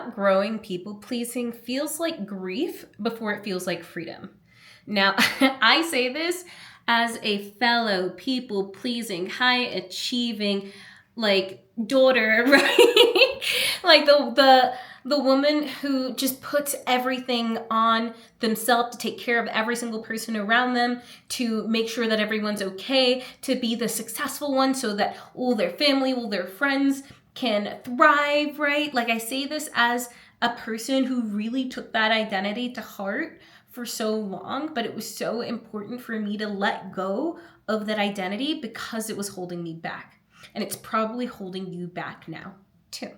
outgrowing people pleasing feels like grief before it feels like freedom. Now, I say this as a fellow people pleasing, high achieving, like daughter, right? Like the woman who just puts everything on themselves to take care of every single person around them, to make sure that everyone's okay, to be the successful one so that all their family, all their friends can thrive, right? Like I say this as a person who really took that identity to heart for so long, but it was so important for me to let go of that identity because it was holding me back. And it's probably holding you back now too.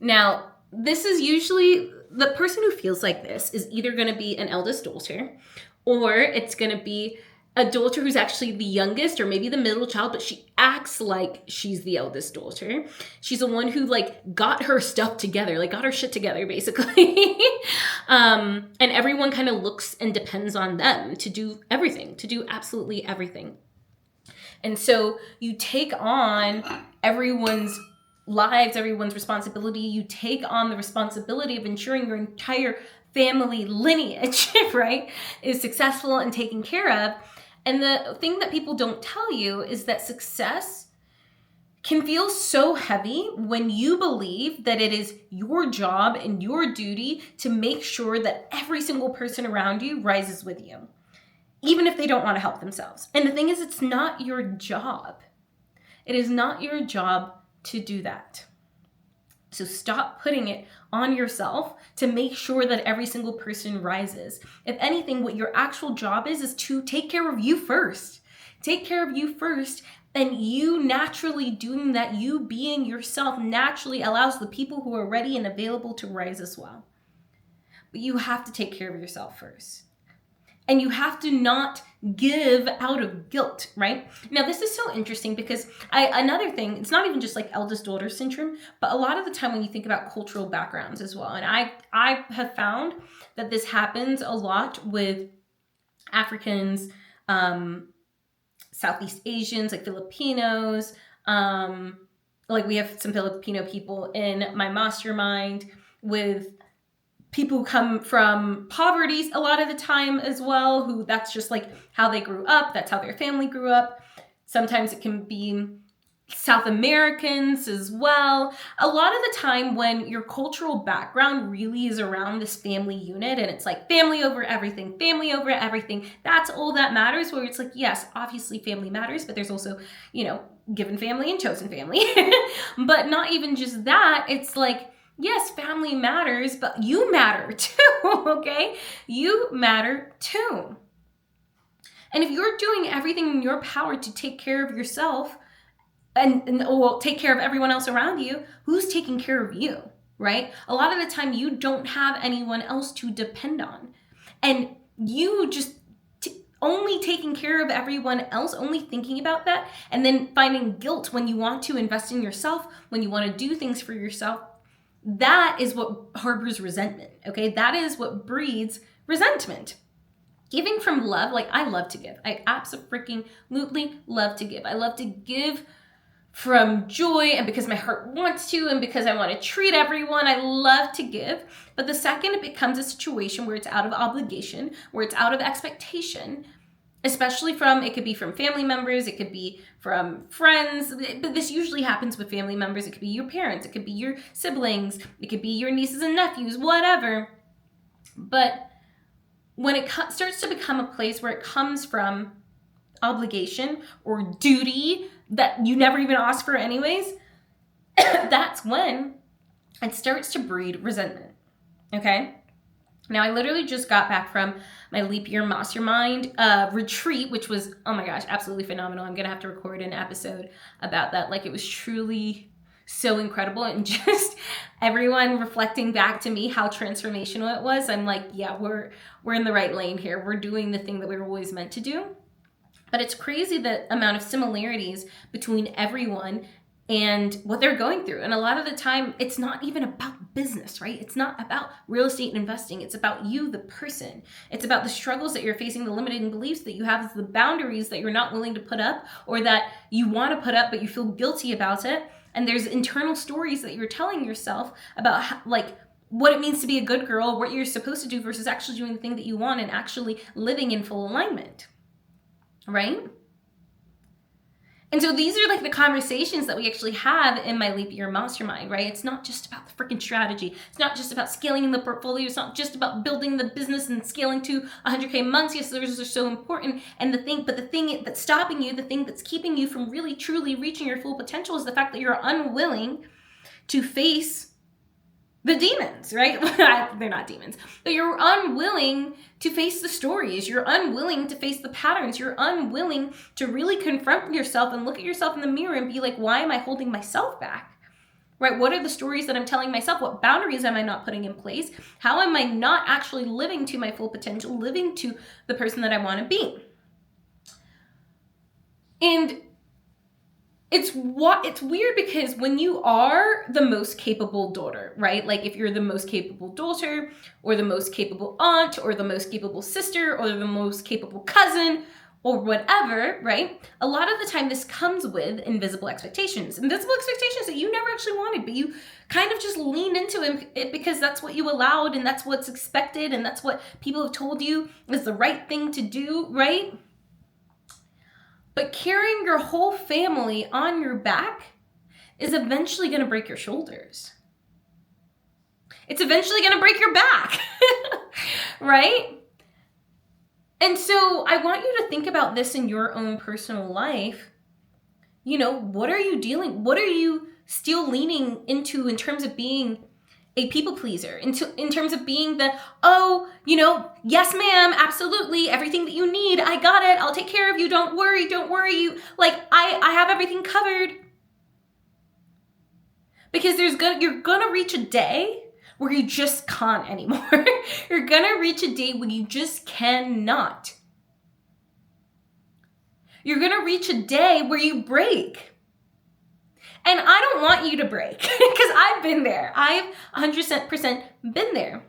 Now, this is usually the person who feels like this is either going to be an eldest daughter, or it's going to be a daughter who's actually the youngest or maybe the middle child, but she acts like she's the eldest daughter. She's the one who like got her stuff together, like got her shit together basically. And everyone kind of looks and depends on them to do everything, to do absolutely everything. And so you take on everyone's lives, everyone's responsibility. You take on the responsibility of ensuring your entire family lineage, right, is successful and taken care of. And the thing that people don't tell you is that success can feel so heavy when you believe that it is your job and your duty to make sure that every single person around you rises with you, even if they don't want to help themselves. And the thing is, it's not your job. It is not your job to do that. So stop putting it on yourself to make sure that every single person rises. If anything, what your actual job is to take care of you first. Take care of you first, and you naturally doing that, you being yourself naturally allows the people who are ready and available to rise as well. But you have to take care of yourself first. And you have to not give out of guilt, right? Now, this is so interesting because another thing, it's not even just like eldest daughter syndrome, but a lot of the time when you think about cultural backgrounds as well, and I have found that this happens a lot with Africans, Southeast Asians, like Filipinos, like we have some Filipino people in my mastermind, with people who come from poverty a lot of the time as well, who that's just like how they grew up. That's how their family grew up. Sometimes it can be South Americans as well. A lot of the time when your cultural background really is around this family unit and it's like family over everything, that's all that matters, where it's like, yes, obviously family matters, but there's also, given family and chosen family. But not even just that, it's like, yes, family matters, but you matter too, okay? You matter too. And if you're doing everything in your power to take care of yourself and take care of everyone else around you, who's taking care of you, right? A lot of the time you don't have anyone else to depend on. And you just only taking care of everyone else, only thinking about that, and then finding guilt when you want to invest in yourself, when you want to do things for yourself, that is what harbors resentment, okay? That is what breeds resentment. Giving from love, like I love to give. I absolutely love to give. I love to give from joy and because my heart wants to and because I want to treat everyone. I love to give. But the second it becomes a situation where it's out of obligation, where it's out of expectation, especially it could be from family members, it could be from friends, but this usually happens with family members. It could be your parents, it could be your siblings, it could be your nieces and nephews, whatever. But when it starts to become a place where it comes from obligation or duty that you never even asked for anyways, that's when it starts to breed resentment, okay? Now, I literally just got back from my leap year mastermind retreat, which was, oh my gosh, absolutely phenomenal. I'm going to have to record an episode about that. Like, it was truly so incredible. And just everyone reflecting back to me how transformational it was. I'm like, yeah, we're in the right lane here. We're doing the thing that we were always meant to do. But it's crazy the amount of similarities between everyone and what they're going through. And a lot of the time, it's not even about business, right? It's not about real estate and investing. It's about you, the person. It's about the struggles that you're facing, the limiting beliefs that you have, the boundaries that you're not willing to put up or that you want to put up, but you feel guilty about it. And there's internal stories that you're telling yourself about how, like, what it means to be a good girl, what you're supposed to do versus actually doing the thing that you want and actually living in full alignment, right? And so these are like the conversations that we actually have in my Leap Year Mastermind, right? It's not just about the freaking strategy. It's not just about scaling the portfolio. It's not just about building the business and scaling to 100K months. Yes, those are so important. And the thing that's stopping you, the thing that's keeping you from really truly reaching your full potential is the fact that you're unwilling to face the demons, right? They're not demons, but you're unwilling to face the stories. You're unwilling to face the patterns. You're unwilling to really confront yourself and look at yourself in the mirror and be like, why am I holding myself back? Right? What are the stories that I'm telling myself? What boundaries am I not putting in place? How am I not actually living to my full potential, living to the person that I want to be? And it's weird because when you are the most capable daughter, right? Like if you're the most capable daughter or the most capable aunt or the most capable sister or the most capable cousin or whatever, right? A lot of the time this comes with invisible expectations that you never actually wanted, but you kind of just leaned into it because that's what you allowed and that's what's expected and that's what people have told you is the right thing to do, right? But carrying your whole family on your back is eventually going to break your shoulders. It's eventually going to break your back, right? And so I want you to think about this in your own personal life. You know, what are you still leaning into in terms of being a people pleaser, in terms of being the, oh, you know, yes, ma'am, absolutely, everything that you need, I got it, I'll take care of you, don't worry, you, like, I have everything covered. Because you're gonna reach a day where you just can't anymore. You're gonna reach a day when you just cannot. You're gonna reach a day where you break. And I don't want you to break because I've been there. I've 100% been there.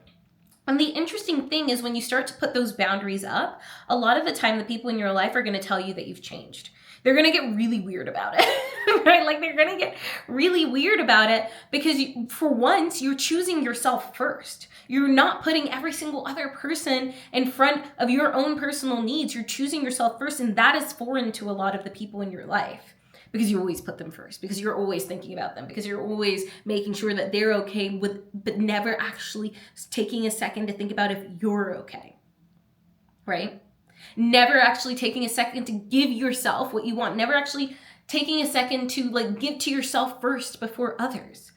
And the interesting thing is when you start to put those boundaries up, a lot of the time the people in your life are going to tell you that you've changed. They're going to get really weird about it, right? Like they're going to get really weird about it because for once you're choosing yourself first. You're not putting every single other person in front of your own personal needs. You're choosing yourself first. And that is foreign to a lot of the people in your life. Because you always put them first, because you're always thinking about them, because you're always making sure that they're okay with, but never actually taking a second to think about if you're okay, right? Never actually taking a second to give yourself what you want, never actually taking a second to like give to yourself first before others.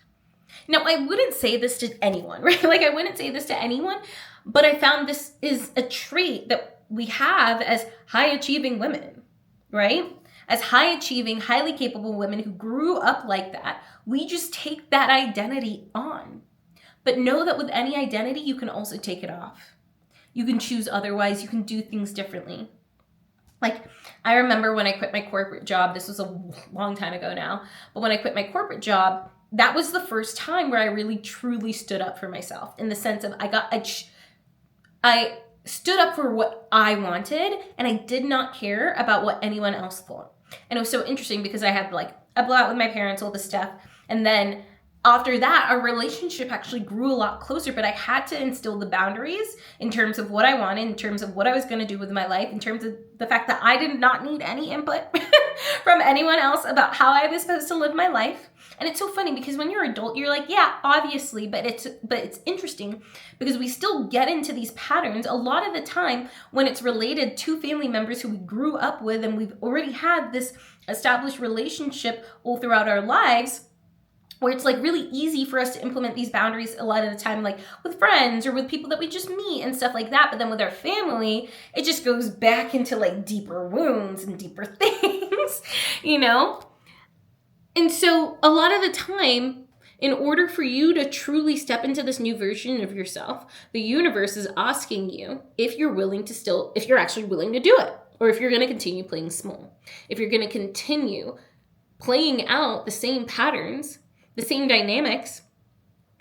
Now, I wouldn't say this to anyone, right? Like I wouldn't say this to anyone, but I found this is a trait that we have as high achieving women, right? As high achieving, highly capable women who grew up like that, we just take that identity on. But know that with any identity, you can also take it off. You can choose otherwise. You can do things differently. Like, I remember when I quit my corporate job, this was a long time ago now, but when I quit my corporate job, that was the first time where I really truly stood up for myself in the sense of I stood up for what I wanted and I did not care about what anyone else thought. And it was so interesting because I had like a blowout with my parents, all this stuff. And then after that, our relationship actually grew a lot closer, but I had to instill the boundaries in terms of what I wanted, in terms of what I was going to do with my life, in terms of the fact that I did not need any input from anyone else about how I was supposed to live my life. And it's so funny because when you're an adult, you're like, yeah, obviously, but it's interesting because we still get into these patterns a lot of the time when it's related to family members who we grew up with and we've already had this established relationship all throughout our lives, where it's like really easy for us to implement these boundaries a lot of the time, like with friends or with people that we just meet and stuff like that. But then with our family, it just goes back into like deeper wounds and deeper things, you know? And so a lot of the time, in order for you to truly step into this new version of yourself, the universe is asking you if you're actually willing to do it, or if you're going to continue playing small, if you're going to continue playing out the same patterns, the same dynamics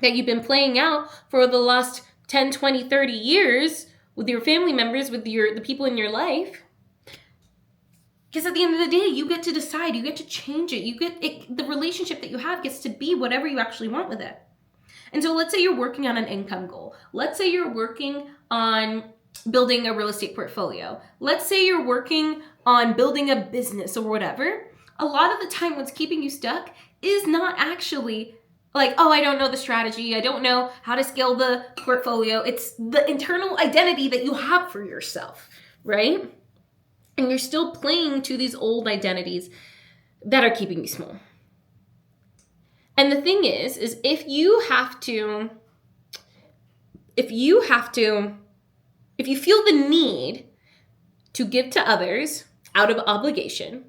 that you've been playing out for the last 10, 20, 30 years with your family members, with the people in your life. Because at the end of the day, you get to decide, you get to change it. The relationship that you have gets to be whatever you actually want with it. And so let's say you're working on an income goal. Let's say you're working on building a real estate portfolio. Let's say you're working on building a business or whatever. A lot of the time, what's keeping you stuck is not actually like, oh, I don't know the strategy. I don't know how to scale the portfolio. It's the internal identity that you have for yourself, right? And you're still playing to these old identities that are keeping you small. And the thing is if you feel the need to give to others out of obligation,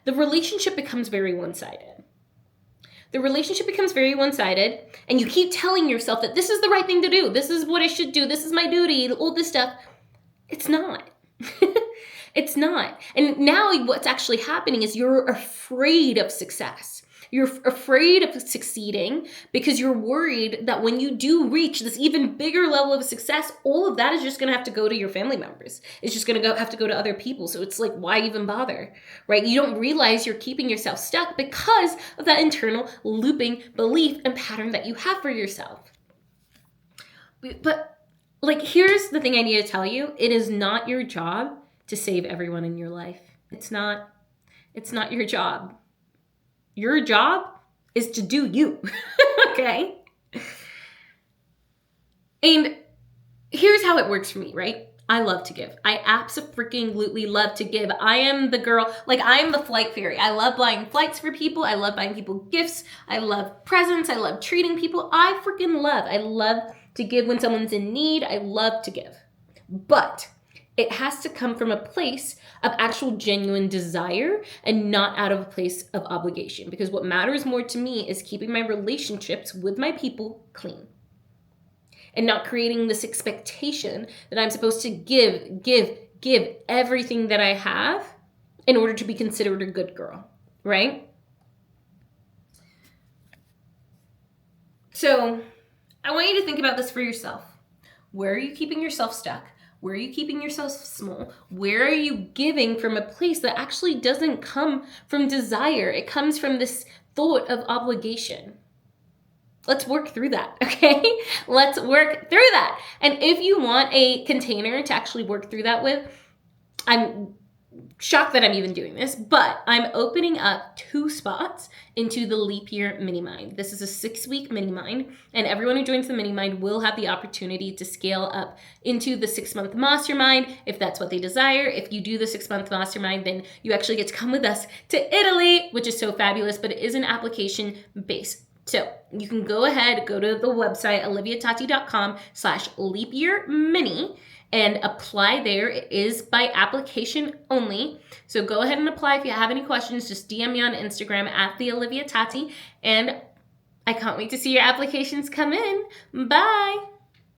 the relationship becomes very one-sided. The relationship becomes very one-sided, and you keep telling yourself that this is the right thing to do. This is what I should do. This is my duty, all this stuff. It's not. It's not. And now what's actually happening is you're afraid of success. You're afraid of succeeding because you're worried that when you do reach this even bigger level of success, all of that is just going to have to go to your family members. It's just going to have to go to other people. So it's like, why even bother, right? You don't realize you're keeping yourself stuck because of that internal looping belief and pattern that you have for yourself. But like, here's the thing I need to tell you. It is not your job to save everyone in your life. It's not your job. Your job is to do you, okay? And here's how it works for me, right? I love to give. I absolutely love to give. I am the girl, like I am the flight fairy. I love buying flights for people. I love buying people gifts. I love presents. I love treating people. I love to give when someone's in need. I love to give. But it has to come from a place of actual genuine desire and not out of a place of obligation. Because what matters more to me is keeping my relationships with my people clean. And not creating this expectation that I'm supposed to give everything that I have in order to be considered a good girl, right? So I want you to think about this for yourself. Where are you keeping yourself stuck? Where are you keeping yourself small? Where are you giving from a place that actually doesn't come from desire? It comes from this thought of obligation. Let's work through that, okay? Let's work through that. And if you want a container to actually work through that with, I'm shocked that I'm even doing this, but I'm opening up 2 spots into the Leap Year Minimind. This is a 6-week Minimind, and everyone who joins the Minimind will have the opportunity to scale up into the 6-month mastermind if that's what they desire. If you do the 6-month mastermind, then you actually get to come with us to Italy, which is so fabulous, but it is an application based. So you can go ahead, go to the website, oliviatati.com/leapyearmini, and apply there. It is by application only. So go ahead and apply. If you have any questions, just DM me on Instagram @theoliviatati. And I can't wait to see your applications come in. Bye.